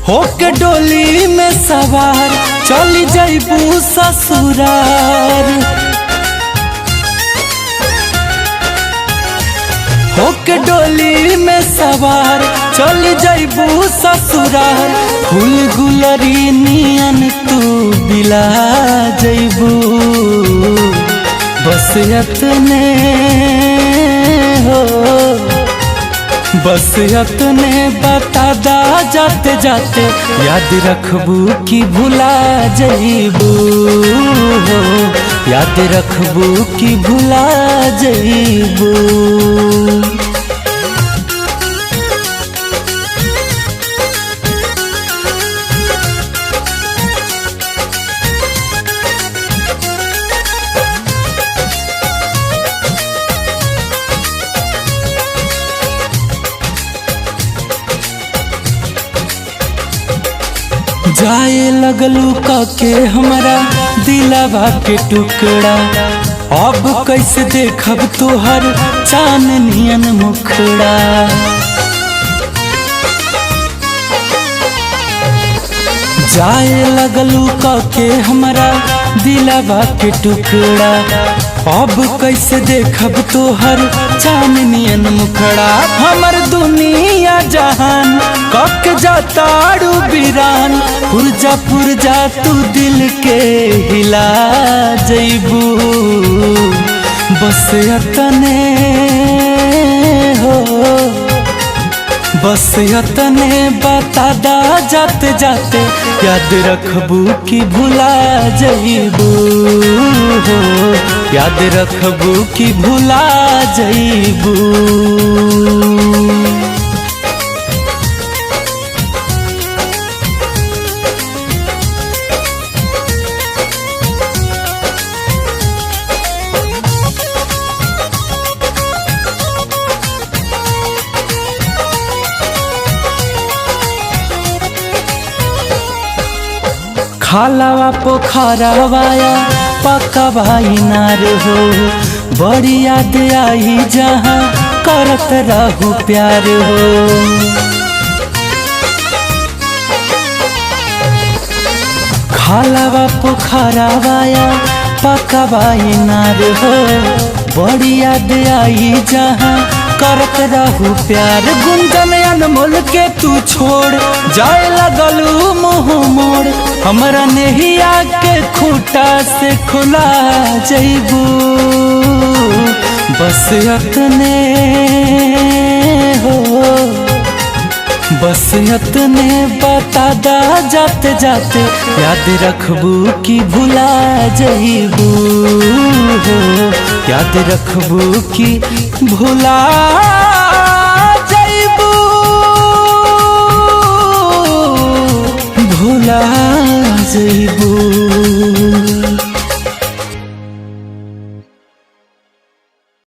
होके डोली में सवार चली जइबू ससुरार। होके डोली में सवार चली जइबू ससुरार। फूल गुलरी नियन तू बिला जइबू। बस यतने हो, बस यतने बता दा जाते जाते, याद रखबू कि भुला जइबू हो। याद रखबू कि भुला जइबू। जाए लगलू के हमरा दिलवा के टुकड़ा। अब कैसे देखब तोहर चांदनियन मुखड़ा। जाए लगलू के हमरा दिलवा के टुकड़ा। अब कैसे देखब तोहर चांदनियन मुखड़ा। हमर दुनिया जहान कक जाताड़ू बिरान। पुरजा पुरजा तू दिल के हिला जइबू। बस यतने हो, बस यतने बता दा जाते जाते, याद रखबू कि भुला जइबू हो। याद रखबू कि भुला जइबू। खालावा पोखरावाया पक्का भाई नार हो। बड़ी याद आई जहाँ करत रहू प्यार हो। खालावा पोखरावाया पक्का भाई नार हो। बड़ी याद आई जहाँ करत रहू प्यार। गुंजन अनमोल के तू छोड़ जाए लगलू मुँह मोड़। हमरा नहिया के खूंटा से खुला जइबू। बस यतने हो, बस यतने बता दा जाते जाते, याद रखबू कि भुला जइबू हो। याद रखबू कि भुला